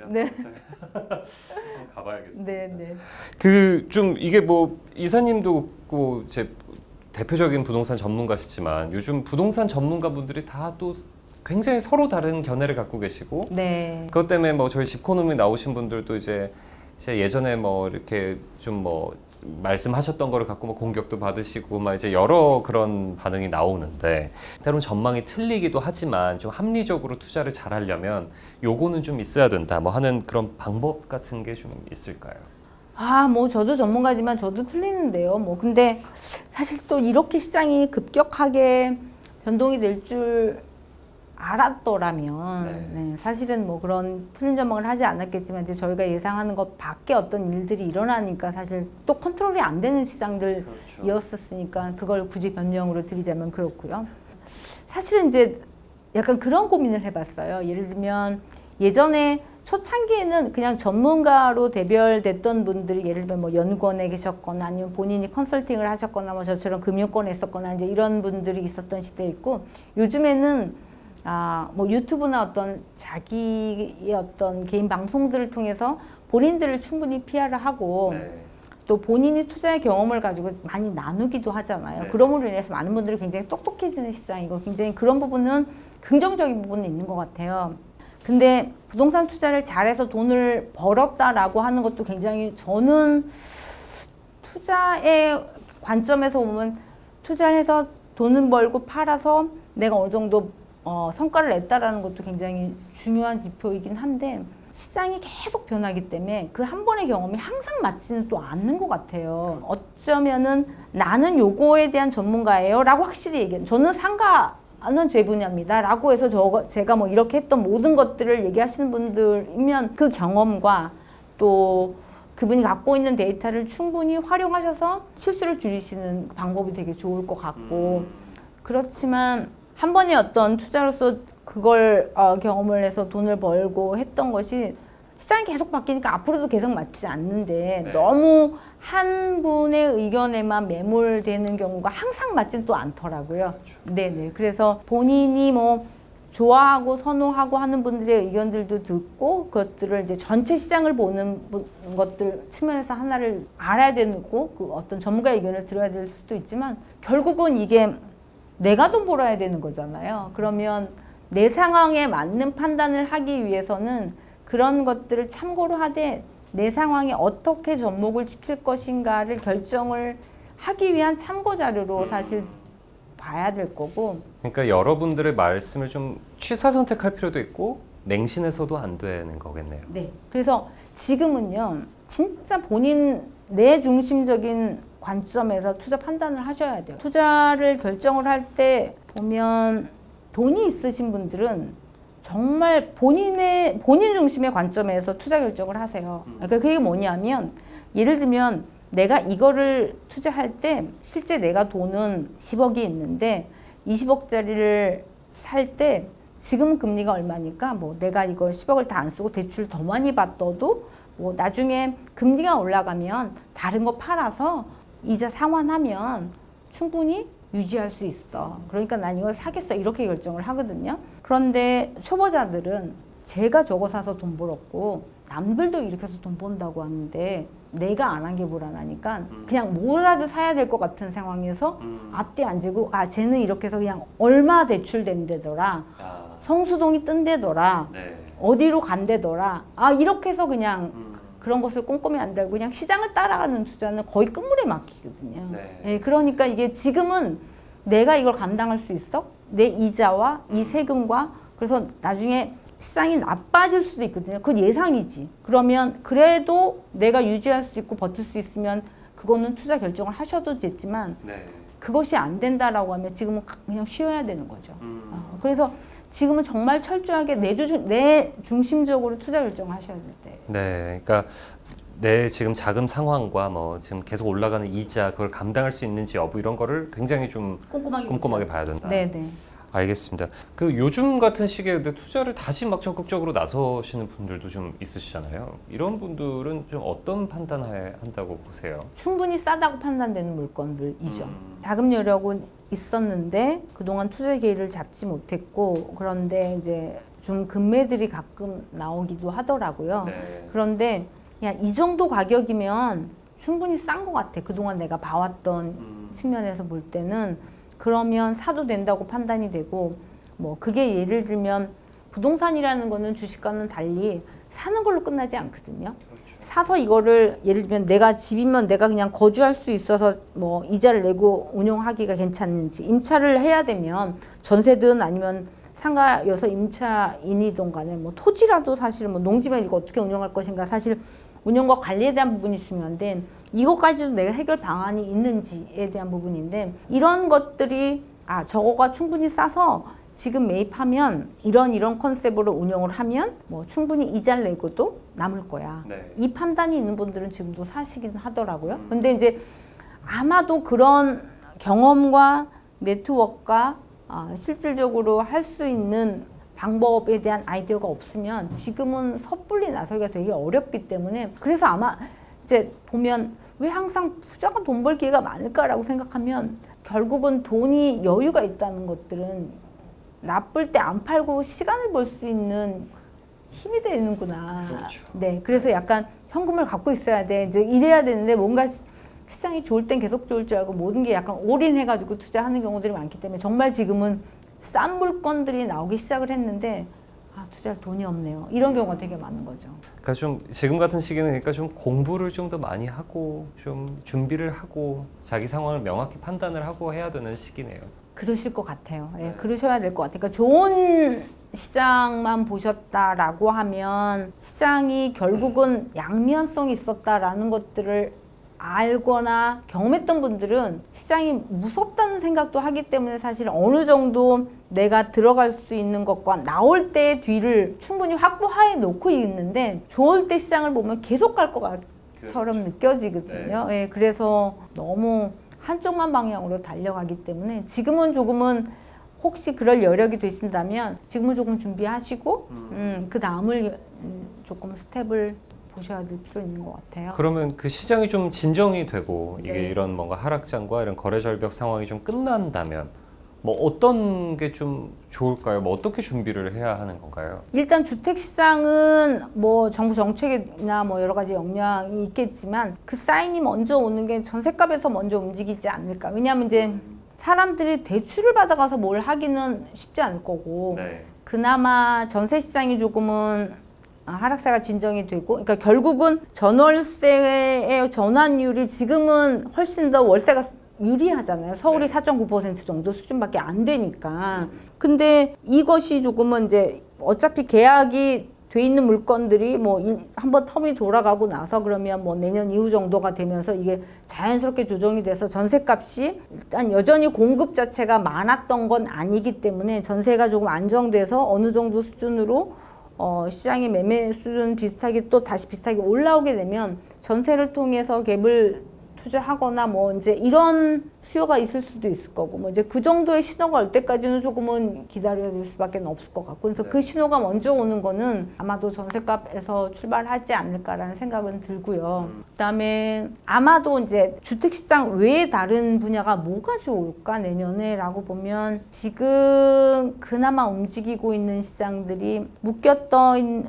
네. 한번 가봐야겠습니다. 네, 네. 그 좀 이게 뭐 이사님도 그 제 대표적인 부동산 전문가시지만 요즘 부동산 전문가분들이 다 또 굉장히 서로 다른 견해를 갖고 계시고 네. 그것 때문에 뭐 저희 집코노미 나오신 분들도 이제 예전에 뭐 이렇게 좀 뭐 말씀하셨던 거를 갖고 뭐 공격도 받으시고 막 이제 여러 그런 반응이 나오는데 때론 전망이 틀리기도 하지만 좀 합리적으로 투자를 잘 하려면 요거는 좀 있어야 된다 뭐 하는 그런 방법 같은 게 좀 있을까요? 아, 뭐 저도 전문가지만 저도 틀리는데요. 뭐 근데 사실 또 이렇게 시장이 급격하게 변동이 될 줄 알았더라면 네, 사실은 뭐 그런 틀린 전망을 하지 않았겠지만 이제 저희가 예상하는 것 밖에 어떤 일들이 일어나니까 사실 또 컨트롤이 안 되는 시장들이었었으니까 그걸 굳이 변명으로 드리자면 그렇고요. 사실은 이제 약간 그런 고민을 해봤어요. 예를 들면 예전에 초창기에는 그냥 전문가로 대별됐던 분들이 예를 들면 뭐 연구원에 계셨거나 아니면 본인이 컨설팅을 하셨거나 뭐 저처럼 금융권에 있었거나 이제 이런 분들이 있었던 시대에 있고 요즘에는 뭐 유튜브나 어떤 자기의 어떤 개인 방송들을 통해서 본인들을 충분히 PR을 하고 또 본인이 투자의 경험을 가지고 많이 나누기도 하잖아요. 그럼으로 인해서 많은 분들이 굉장히 똑똑해지는 시장이고 굉장히 그런 부분은 긍정적인 부분은 있는 것 같아요. 근데 부동산 투자를 잘해서 돈을 벌었다라고 하는 것도 굉장히 저는 투자의 관점에서 보면 투자를 해서 돈을 벌고 팔아서 내가 어느 정도 성과를 냈다라는 것도 굉장히 중요한 지표이긴 한데 시장이 계속 변하기 때문에 그 한 번의 경험이 항상 맞지는 또 않는 것 같아요. 어쩌면은 나는 요거에 대한 전문가예요 라고 확실히 얘기해요. 저는 상가는 제 분야입니다 라고 해서 제가 뭐 이렇게 했던 모든 것들을 얘기하시는 분들이면 그 경험과 또 그분이 갖고 있는 데이터를 충분히 활용하셔서 실수를 줄이시는 방법이 되게 좋을 것 같고 그렇지만 한 번의 어떤 투자로서 그걸 경험을 해서 돈을 벌고 했던 것이 시장이 계속 바뀌니까 앞으로도 계속 맞지 않는데 너무 한 분의 의견에만 매몰되는 경우가 항상 맞진 또 않더라고요. 네네. 그래서 본인이 뭐 좋아하고 선호하고 하는 분들의 의견들도 듣고 그것들을 이제 전체 시장을 보는 것들 측면에서 하나를 알아야 되고 그 어떤 전문가의 의견을 들어야 될 수도 있지만 결국은 이게 내가 돈 벌어야 되는 거잖아요. 그러면 내 상황에 맞는 판단을 하기 위해서는 그런 것들을 참고로 하되 내 상황에 어떻게 접목을 시킬 것인가를 결정을 하기 위한 참고 자료로 사실 봐야 될 거고. 그러니까 여러분들의 말씀을 좀 취사 선택할 필요도 있고 맹신해서도 안 되는 거겠네요. 네. 그래서 지금은요. 진짜 본인 내 중심적인 관점에서 투자 판단을 하셔야 돼요. 투자를 결정을 할 때 보면 돈이 있으신 분들은 정말 본인 중심의 관점에서 투자 결정을 하세요. 그러니까 그게 뭐냐면 예를 들면 내가 이거를 투자할 때 실제 내가 돈은 10억이 있는데 20억짜리를 살 때 지금 금리가 얼마니까 뭐 내가 이거 10억을 다 안 쓰고 대출 더 많이 받더도 뭐 나중에 금리가 올라가면 다른 거 팔아서 이자 상환하면 충분히 유지할 수 있어. 그러니까 난 이걸 사겠어. 이렇게 결정을 하거든요. 그런데 초보자들은 제가 저거 사서 돈 벌었고 남들도 이렇게 해서 돈 번다고 하는데 내가 안 한 게 불안하니까 그냥 뭐라도 사야 될 것 같은 상황에서 앞뒤 안 지고 쟤는 이렇게 해서 그냥 얼마 대출된대더라. 성수동이 뜬대더라. 어디로 간대더라. 이렇게 해서 그냥 그런 것을 꼼꼼히 안 달고 그냥 시장을 따라가는 투자는 거의 끝물에 막히거든요. 네, 그러니까 이게 지금은 내가 이걸 감당할 수 있어? 내 이자와 이 세금과 그래서 나중에 시장이 나빠질 수도 있거든요. 그건 예상이지. 그러면 그래도 내가 유지할 수 있고 버틸 수 있으면 그거는 투자 결정을 하셔도 됐지만 그것이 안 된다라고 하면 지금은 그냥 쉬어야 되는 거죠. 그래서 지금은 정말 철저하게 내 중심적으로 투자 결정을 하셔야 될 때. 네, 그러니까 내 지금 자금 상황과 뭐 지금 계속 올라가는 이자 그걸 감당할 수 있는지 여부 이런 거를 굉장히 좀 꼼꼼하게 봐야 된다. 네네. 알겠습니다. 그 요즘 같은 시기에 근데 투자를 다시 막 적극적으로 나서시는 분들도 좀 있으시잖아요. 이런 분들은 좀 어떤 판단을 한다고 보세요? 충분히 싸다고 판단되는 물건들이죠. 자금 여력은 있었는데 그동안 투자 기회를 잡지 못했고 그런데 이제 좀 금매들이 가끔 나오기도 하더라고요. 네. 그런데 야, 이 정도 가격이면 충분히 싼 것 같아. 그동안 내가 봐왔던 측면에서 볼 때는. 그러면 사도 된다고 판단이 되고, 뭐 그게 예를 들면 부동산이라는 거는 주식과는 달리 사는 걸로 끝나지 않거든요. 사서 이거를 예를 들면 내가 집이면 내가 그냥 거주할 수 있어서 뭐 이자를 내고 운용하기가 괜찮는지, 임차를 해야 되면 전세든 아니면 상가여서 임차인이든 간에 뭐 토지라도 사실 뭐 농지면 이거 어떻게 운영할 것인가, 사실 운영과 관리에 대한 부분이 중요한데 이것까지도 내가 해결 방안이 있는지에 대한 부분인데, 이런 것들이 저거가 충분히 싸서 지금 매입하면 이런 컨셉으로 운영을 하면 뭐 충분히 이자를 내고도 남을 거야. 네. 이 판단이 있는 분들은 지금도 사시긴 하더라고요. 근데 이제 아마도 그런 경험과 네트워크가 실질적으로 할 수 있는 방법에 대한 아이디어가 없으면 지금은 섣불리 나서기가 되게 어렵기 때문에, 그래서 아마 이제 보면 왜 항상 부자가 돈 벌 기회가 많을까라고 생각하면 결국은 돈이 여유가 있다는 것들은 나쁠 때 안 팔고 시간을 벌 수 있는 힘이 되는구나. 그렇죠. 네, 그래서 약간 현금을 갖고 있어야 돼. 이제 이래야 되는데 뭔가 시장이 좋을 땐 계속 좋을 줄 알고 모든 게 약간 올인해가지고 투자하는 경우들이 많기 때문에 정말 지금은 싼 물건들이 나오기 시작을 했는데 투자할 돈이 없네요. 이런 경우가 되게 많은 거죠. 그러니까 좀 지금 같은 시기는 그러니까 좀 공부를 좀 더 많이 하고 좀 준비를 하고 자기 상황을 명확히 판단을 하고 해야 되는 시기네요. 그러실 것 같아요. 예, 네. 그러셔야 될 것 같아요. 그러니까 좋은 시장만 보셨다라고 하면 시장이 결국은 양면성이 있었다라는 것들을 알거나 경험했던 분들은 시장이 무섭다는 생각도 하기 때문에 사실 어느 정도 내가 들어갈 수 있는 것과 나올 때의 뒤를 충분히 확보해 놓고 있는데, 좋을 때 시장을 보면 계속 갈 것처럼 그렇죠. 느껴지거든요. 예, 그래서 너무 한쪽만 방향으로 달려가기 때문에 지금은 조금은 혹시 그럴 여력이 되신다면 지금은 조금 준비하시고 그 다음을 조금 스텝을 보셔야 될 필요 있는 것 같아요. 그러면 그 시장이 좀 진정이 되고 이게 네. 이런 뭔가 하락장과 이런 거래 절벽 상황이 좀 끝난다면 뭐 어떤 게 좀 좋을까요? 뭐 어떻게 준비를 해야 하는 건가요? 일단 주택 시장은 뭐 정부 정책이나 뭐 여러 가지 영향이 있겠지만 그 사인이 먼저 오는 게 전셋값에서 먼저 움직이지 않을까. 왜냐하면 이제 사람들이 대출을 받아가서 뭘 하기는 쉽지 않을 거고, 네. 그나마 전세 시장이 조금은 하락세가 진정이 되고, 그러니까 결국은 전월세의 전환율이 지금은 훨씬 더 월세가 유리하잖아요. 서울이 네. 4.9% 정도 수준밖에 안 되니까. 근데 이것이 조금은 이제 어차피 계약이 돼 있는 물건들이 뭐 한번 텀이 돌아가고 나서 그러면 뭐 내년 이후 정도가 되면서 이게 자연스럽게 조정이 돼서 전세값이 일단 여전히 공급 자체가 많았던 건 아니기 때문에 전세가 조금 안정돼서 어느 정도 수준으로 시장의 매매 수준 비슷하게 또 다시 비슷하게 올라오게 되면 전세를 통해서 갭을 투자하거나 뭐 이제 이런 수요가 있을 수도 있을 거고, 뭐 이제 그 정도의 신호가 올 때까지는 조금은 기다려야 될 수밖에 없을 것 같고, 그래서 그 신호가 먼저 오는 거는 아마도 전세값에서 출발하지 않을까라는 생각은 들고요. 그다음에 아마도 이제 주택시장 외에 다른 분야가 뭐가 좋을까 내년에라고 보면, 지금 그나마 움직이고 있는 시장들이 묶였던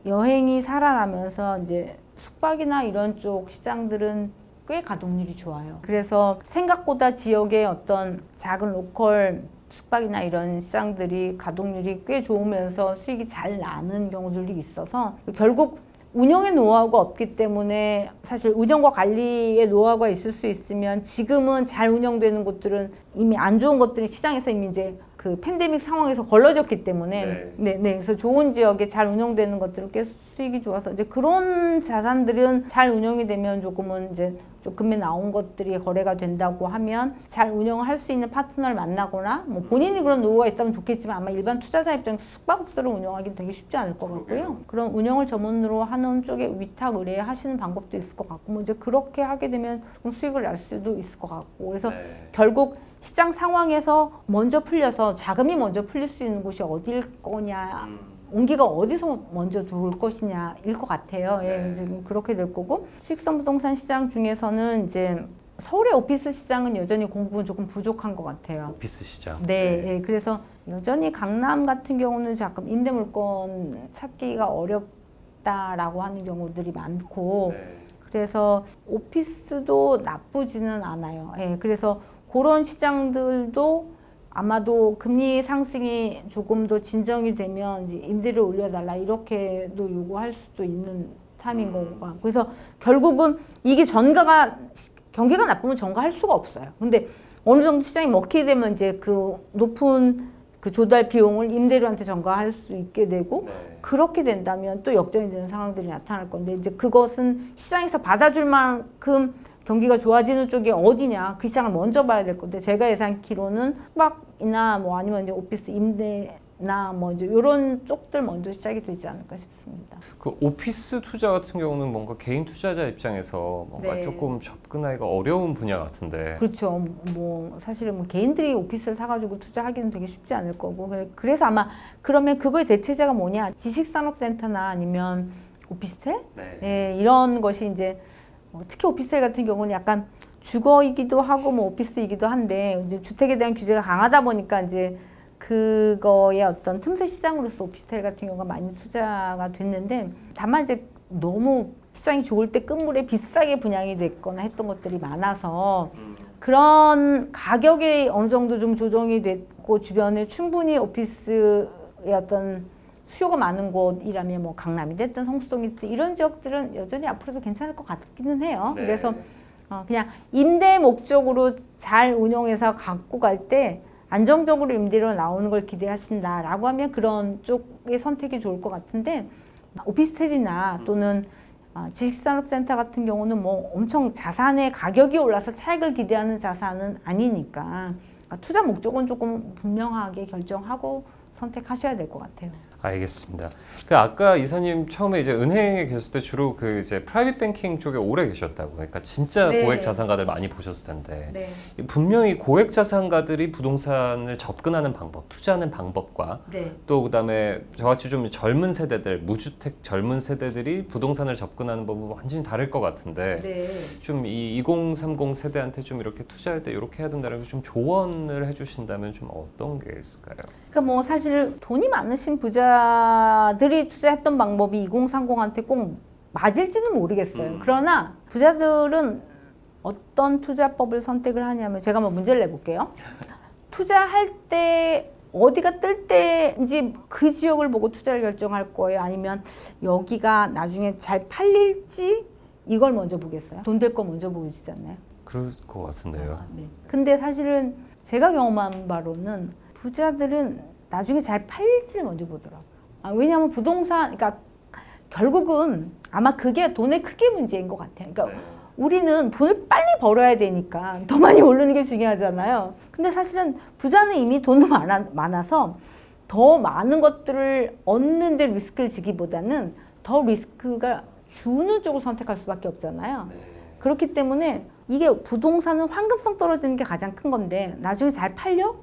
여행이 살아나면서 이제 숙박이나 이런 쪽 시장들은 꽤 가동률이 좋아요. 그래서 생각보다 지역의 어떤 작은 로컬 숙박이나 이런 시장들이 가동률이 꽤 좋으면서 수익이 잘 나는 경우들이 있어서, 결국 운영의 노하우가 없기 때문에 사실 운영과 관리의 노하우가 있을 수 있으면 지금은 잘 운영되는 곳들은 이미 안 좋은 것들이 시장에서 이미 이제 그 팬데믹 상황에서 걸러졌기 때문에 그래서 좋은 지역에 잘 운영되는 것들은 꽤 수익이 좋아서 이제 그런 자산들은 잘 운영이 되면 조금은 이제 조금에 나온 것들이 거래가 된다고 하면 잘 운영을 할 수 있는 파트너를 만나거나 뭐 본인이 그런 노후가 있다면 좋겠지만 아마 일반 투자자 입장에서 숙박업소를 운영하기는 되게 쉽지 않을 것 같고요. 그런 운영을 전문으로 하는 쪽에 위탁 의뢰하시는 방법도 있을 것 같고, 뭐 이제 그렇게 하게 되면 조금 수익을 낼 수도 있을 것 같고, 그래서 결국 시장 상황에서 먼저 풀려서 자금이 먼저 풀릴 수 있는 곳이 어딜 거냐, 온기가 어디서 먼저 들어올 것이냐일 것 같아요. 예, 지금 그렇게 될 거고, 수익성 부동산 시장 중에서는 이제 서울의 오피스 시장은 여전히 공급은 조금 부족한 것 같아요. 오피스 시장. 네, 예, 그래서 여전히 강남 같은 경우는 잠깐 임대 물건 찾기가 어렵다라고 하는 경우들이 많고 그래서 오피스도 나쁘지는 않아요. 예, 그래서 그런 시장들도 아마도 금리 상승이 조금 더 진정이 되면 이제 임대를 올려달라 이렇게도 요구할 수도 있는 타임인 거고 그래서 결국은 이게 경기가 나쁘면 전가할 수가 없어요. 근데 어느 정도 시장이 먹히게 되면 이제 그 높은 그 조달 비용을 임대료한테 전가할 수 있게 되고 그렇게 된다면 또 역전이 되는 상황들이 나타날 건데 이제 그것은 시장에서 받아줄 만큼 경기가 좋아지는 쪽이 어디냐 그 시장을 먼저 봐야 될 건데 제가 예상키로는 숙박이나 뭐 아니면 이제 오피스 임대나 뭐 이제 이런 쪽들 먼저 시작이 되지 않을까 싶습니다. 그 오피스 투자 같은 경우는 뭔가 개인 투자자 입장에서 뭔가 조금 접근하기가 어려운 분야 같은데. 그렇죠. 뭐 사실은 뭐 개인들이 오피스를 사가지고 투자하기는 되게 쉽지 않을 거고 그래서 아마 그러면 그거의 대체제가 뭐냐 지식산업센터나 아니면 오피스텔 예, 이런 것이 이제 특히 오피스텔 같은 경우는 약간 주거이기도 하고 뭐 오피스이기도 한데 이제 주택에 대한 규제가 강하다 보니까 이제 그거의 어떤 틈새 시장으로서 오피스텔 같은 경우가 많이 투자가 됐는데 다만 이제 너무 시장이 좋을 때 끝물에 비싸게 분양이 됐거나 했던 것들이 많아서 그런 가격이 어느 정도 좀 조정이 됐고 주변에 충분히 오피스의 어떤 수요가 많은 곳이라면 뭐 강남이 됐든 성수동이 됐든 이런 지역들은 여전히 앞으로도 괜찮을 것 같기는 해요. 그래서 그냥 임대 목적으로 잘 운영해서 갖고 갈 때 안정적으로 임대료 나오는 걸 기대하신다라고 하면 그런 쪽의 선택이 좋을 것 같은데 오피스텔이나 또는 지식산업센터 같은 경우는 뭐 엄청 자산의 가격이 올라서 차익을 기대하는 자산은 아니니까 투자 목적은 조금 분명하게 결정하고 선택하셔야 될 것 같아요. 알겠습니다. 그 아까 이사님 처음에 이제 은행에 계셨을 때 주로 그 이제 프라이빗 뱅킹 쪽에 오래 계셨다고. 그러니까 진짜 고액 자산가들 많이 보셨을 텐데 분명히 고액 자산가들이 부동산을 접근하는 방법, 투자하는 방법과 또 그다음에 저같이 좀 젊은 세대들, 무주택 젊은 세대들이 부동산을 접근하는 법은 완전히 다를 것 같은데 좀 이 2030 세대한테 좀 이렇게 투자할 때 이렇게 해야 된다는 좀 조언을 해주신다면 좀 어떤 게 있을까요? 그러니까 뭐 사실 돈이 많으신 부자들이 투자했던 방법이 2030한테 꼭 맞을지는 모르겠어요. 그러나 부자들은 어떤 투자법을 선택을 하냐면 제가 한번 문제를 내볼게요. 투자할 때 어디가 뜰 때인지 그 지역을 보고 투자를 결정할 거예요? 아니면 여기가 나중에 잘 팔릴지 이걸 먼저 보겠어요? 돈 될 거 먼저 보시잖아요. 그럴 것 같은데요. 근데 사실은 제가 경험한 바로는 부자들은 나중에 잘 팔릴지를 먼저 보더라고요. 왜냐하면 부동산, 그러니까 결국은 아마 그게 돈의 크기 문제인 것 같아요. 그러니까 우리는 돈을 빨리 벌어야 되니까 더 많이 오르는 게 중요하잖아요. 근데 사실은 부자는 이미 돈도 많아서 더 많은 것들을 얻는 데 리스크를 지기보다는 더 리스크가 주는 쪽을 선택할 수밖에 없잖아요. 그렇기 때문에 이게 부동산은 환급성 떨어지는 게 가장 큰 건데 나중에 잘 팔려?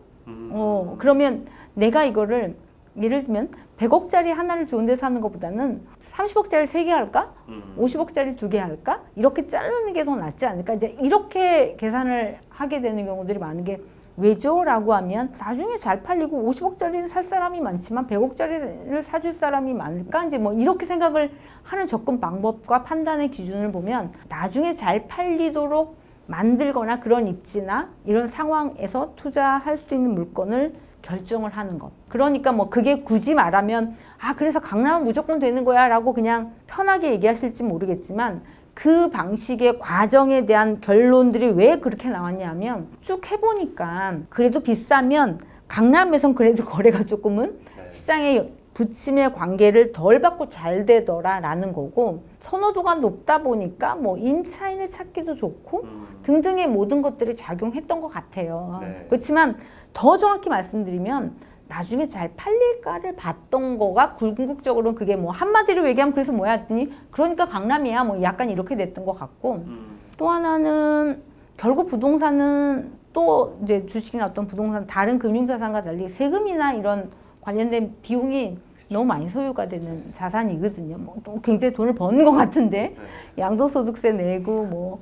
그러면 내가 이거를 예를 들면 100억짜리 하나를 좋은 데 사는 것보다는 30억짜리 3개 할까? 50억짜리 2개 할까? 이렇게 자르는 게 더 낫지 않을까? 이제 이렇게 계산을 하게 되는 경우들이 많은 게 왜죠? 라고 하면 나중에 잘 팔리고 50억짜리를 살 사람이 많지만 100억짜리를 사줄 사람이 많을까? 이제 뭐 이렇게 생각을 하는 접근 방법과 판단의 기준을 보면 나중에 잘 팔리도록 만들거나 그런 입지나 이런 상황에서 투자할 수 있는 물건을 결정을 하는 것. 그러니까 뭐 그게 굳이 말하면 그래서 강남은 무조건 되는 거야 라고 그냥 편하게 얘기하실지 모르겠지만 그 방식의 과정에 대한 결론들이 왜 그렇게 나왔냐 하면 쭉 해보니까 그래도 비싸면 강남에선 그래도 거래가 조금은 시장에 부침의 관계를 덜 받고 잘 되더라라는 거고 선호도가 높다 보니까 뭐 인차인을 찾기도 좋고 등등의 모든 것들이 작용했던 것 같아요. 그렇지만 더 정확히 말씀드리면 나중에 잘 팔릴까를 봤던 거가 궁극적으로는 그게 뭐 한마디로 얘기하면 그래서 뭐야 했더니 그러니까 강남이야 뭐 약간 이렇게 됐던 것 같고 또 하나는 결국 부동산은 또 이제 주식이나 어떤 부동산 다른 금융자산과 달리 세금이나 이런 관련된 비용이 너무 많이 소요가 되는 자산이거든요. 뭐 또 굉장히 돈을 버는 것 같은데 양도소득세 내고 뭐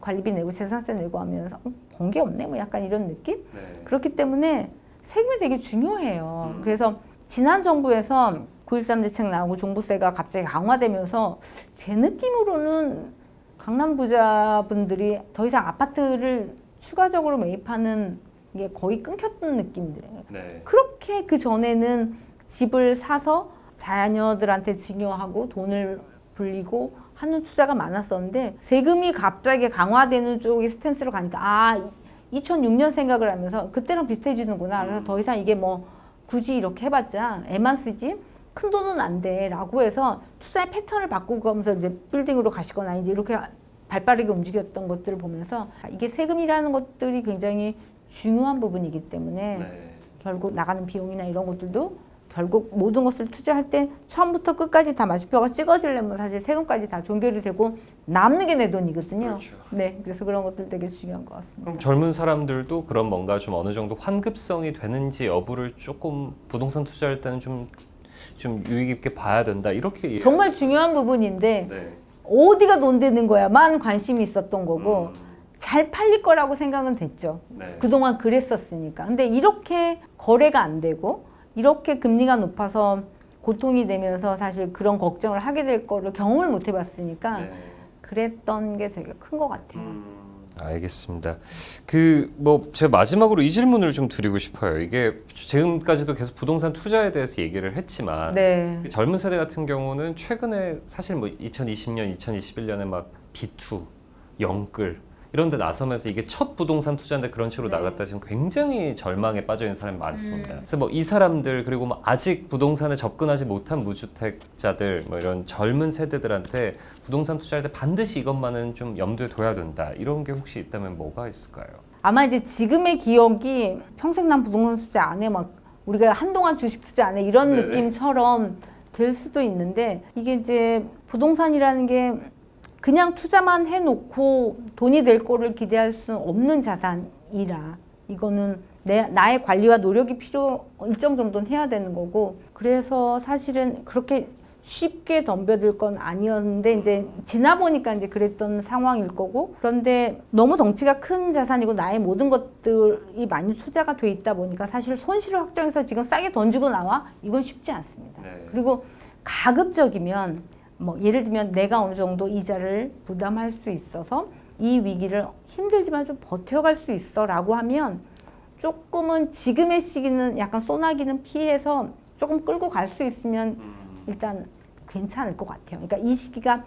관리비 내고 재산세 내고 하면서 번 게 없네 뭐 약간 이런 느낌? 그렇기 때문에 세금이 되게 중요해요. 그래서 지난 정부에서 9.13 대책 나오고 종부세가 갑자기 강화되면서 제 느낌으로는 강남 부자분들이 더 이상 아파트를 추가적으로 매입하는 게 거의 끊겼던 느낌이에요. 네. 그렇게 그 전에는 집을 사서 자녀들한테 증여하고 돈을 불리고 하는 투자가 많았었는데 세금이 갑자기 강화되는 쪽의 스탠스로 가니까 2006년 생각을 하면서 그때랑 비슷해지는구나. 그래서 더 이상 이게 뭐 굳이 이렇게 해봤자 애만 쓰지 큰 돈은 안 돼 라고 해서 투자의 패턴을 바꾸고 가면서 이제 빌딩으로 가시거나 이제 이렇게 발빠르게 움직였던 것들을 보면서 이게 세금이라는 것들이 굉장히 중요한 부분이기 때문에 네. 결국 나가는 비용이나 이런 것들도 결국 모든 것을 투자할 때 처음부터 끝까지 다 마주표가 찍어지려면 사실 세금까지 다 종결이 되고 남는 게 내 돈이거든요. 그렇죠. 네, 그래서 그런 것들 되게 중요한 것 같습니다. 그럼 젊은 사람들도 그런 뭔가 좀 어느 정도 환급성이 되는지 여부를 조금 부동산 투자할 때는 좀 유의 깊게 봐야 된다 이렇게 정말 중요한 부분인데 네. 어디가 돈 되는 거야만 관심이 있었던 거고 잘 팔릴 거라고 생각은 됐죠. 네. 그동안 그랬었으니까. 근데 이렇게 거래가 안 되고 이렇게 금리가 높아서 고통이 되면서 사실 그런 걱정을 하게 될 거를 경험을 못 해봤으니까 네. 그랬던 게 되게 큰 것 같아요. 알겠습니다. 제가 마지막으로 이 질문을 좀 드리고 싶어요. 이게 지금까지도 계속 부동산 투자에 대해서 얘기를 했지만 네. 젊은 세대 같은 경우는 최근에 사실 2020년, 2021년에 막 B2, 영끌 이런 데 나서면서 이게 첫 부동산 투자인데 그런 식으로 나갔다 지금 굉장히 절망에 빠져 있는 사람이 많습니다. 그래서 이 사람들 그리고 아직 부동산에 접근하지 못한 무주택자들 이런 젊은 세대들한테 부동산 투자할 때 반드시 이것만은 좀 염두에 둬야 된다. 이런 게 혹시 있다면 뭐가 있을까요? 아마 이제 지금의 기억이 평생 난 부동산 투자 안 해 막 우리가 한동안 주식 투자 안 해 이런 네네. 느낌처럼 될 수도 있는데 이게 이제 부동산이라는 게 그냥 투자만 해놓고 돈이 될 거를 기대할 수 없는 자산이라 이거는 나의 관리와 노력이 일정 정도는 해야 되는 거고 그래서 사실은 그렇게 쉽게 덤벼들 건 아니었는데 이제 지나 보니까 이제 그랬던 상황일 거고 그런데 너무 덩치가 큰 자산이고 나의 모든 것들이 많이 투자가 돼 있다 보니까 사실 손실을 확정해서 지금 싸게 던지고 나와 이건 쉽지 않습니다. 네. 그리고 가급적이면 예를 들면 내가 어느 정도 이자를 부담할 수 있어서 이 위기를 힘들지만 좀 버텨갈 수 있어 라고 하면 조금은 지금의 시기는 약간 소나기는 피해서 조금 끌고 갈 수 있으면 일단 괜찮을 것 같아요. 그러니까 이 시기가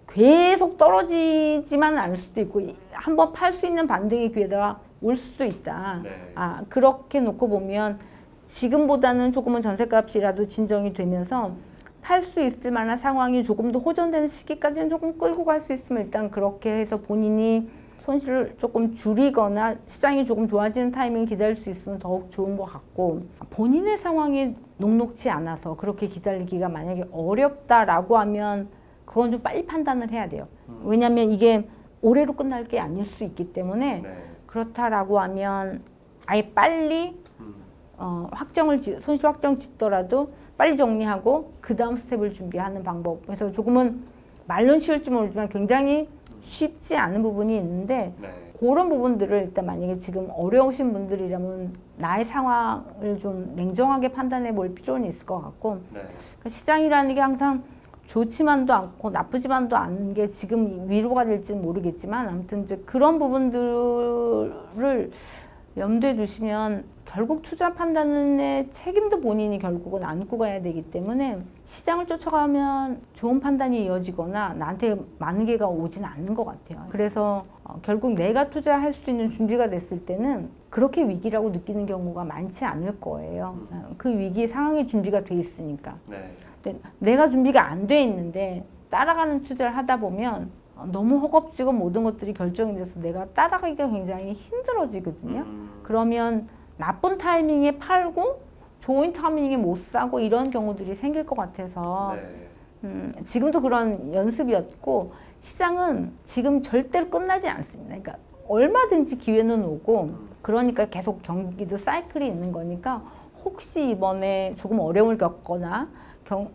계속 떨어지지만 않을 수도 있고 한번 팔 수 있는 반등의 기회가 올 수도 있다. 네. 그렇게 놓고 보면 지금보다는 조금은 전셋값이라도 진정이 되면서 팔 수 있을 만한 상황이 조금 더 호전되는 시기까지는 조금 끌고 갈 수 있으면 일단 그렇게 해서 본인이 손실을 조금 줄이거나 시장이 조금 좋아지는 타이밍을 기다릴 수 있으면 더욱 좋은 것 같고 본인의 상황이 녹록지 않아서 그렇게 기다리기가 만약에 어렵다라고 하면 그건 좀 빨리 판단을 해야 돼요. 왜냐하면 이게 올해로 끝날 게 아닐 수 있기 때문에 네. 그렇다라고 하면 아예 빨리 손실 확정 짓더라도 빨리 정리하고 그 다음 스텝을 준비하는 방법. 그래서 조금은 말론 쉬울지 모르지만 굉장히 쉽지 않은 부분이 있는데 네. 그런 부분들을 일단 만약에 지금 어려우신 분들이라면 나의 상황을 좀 냉정하게 판단해 볼 필요는 있을 것 같고 네. 그러니까 시장이라는 게 항상 좋지만도 않고 나쁘지만도 않은 게 지금 위로가 될지는 모르겠지만 아무튼 이제 그런 부분들을 염두에 두시면 결국 투자 판단의 책임도 본인이 결국은 안고 가야 되기 때문에 시장을 쫓아가면 좋은 판단이 이어지거나 나한테 많은 기회가 오진 않는 것 같아요. 그래서 결국 내가 투자할 수 있는 준비가 됐을 때는 그렇게 위기라고 느끼는 경우가 많지 않을 거예요. 그 위기 상황에 준비가 돼 있으니까. 네. 근데 내가 준비가 안 돼 있는데 따라가는 투자를 하다 보면 너무 허겁지겁 모든 것들이 결정이 돼서 내가 따라가기가 굉장히 힘들어지거든요. 그러면 나쁜 타이밍에 팔고 좋은 타이밍에 못 사고 이런 경우들이 생길 것 같아서 네. 지금도 그런 연습이었고 시장은 지금 절대로 끝나지 않습니다. 그러니까 얼마든지 기회는 오고 그러니까 계속 경기도 사이클이 있는 거니까 혹시 이번에 조금 어려움을 겪거나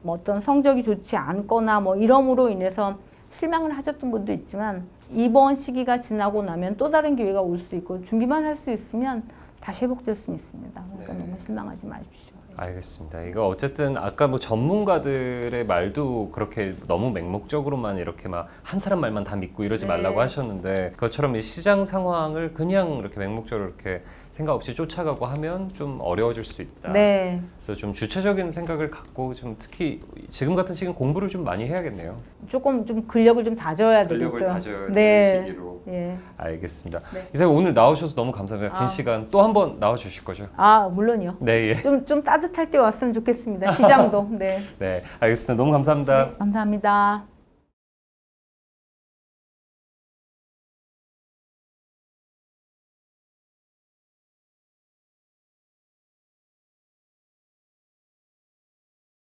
어떤 성적이 좋지 않거나 이러므로 인해서 실망을 하셨던 분도 있지만 이번 시기가 지나고 나면 또 다른 기회가 올 수 있고 준비만 할 수 있으면 다시 회복될 수는 있습니다. 그러니까 네. 너무 실망하지 마십시오. 알겠습니다. 이거 어쨌든 아까 뭐 전문가들의 말도 그렇게 너무 맹목적으로만 이렇게 막 한 사람 말만 다 믿고 이러지 네. 말라고 하셨는데 그것처럼 이 시장 상황을 그냥 이렇게 맹목적으로 이렇게 생각 없이 쫓아가고 하면 좀 어려워질 수 있다. 네. 그래서 좀 주체적인 생각을 갖고 좀 특히 지금 같은 시기는 공부를 좀 많이 해야겠네요. 조금 좀 근력을 좀 다져야 되겠죠. 근력을 다져야 네. 되는 시기로. 예. 알겠습니다. 네. 이사님 오늘 나오셔서 너무 감사합니다. 긴 아. 시간 또 한번 나와 주실 거죠? 아, 물론이요. 네, 예. 좀 따뜻할 때 왔으면 좋겠습니다. 시장도. 네. 네, 알겠습니다. 너무 감사합니다. 네, 감사합니다.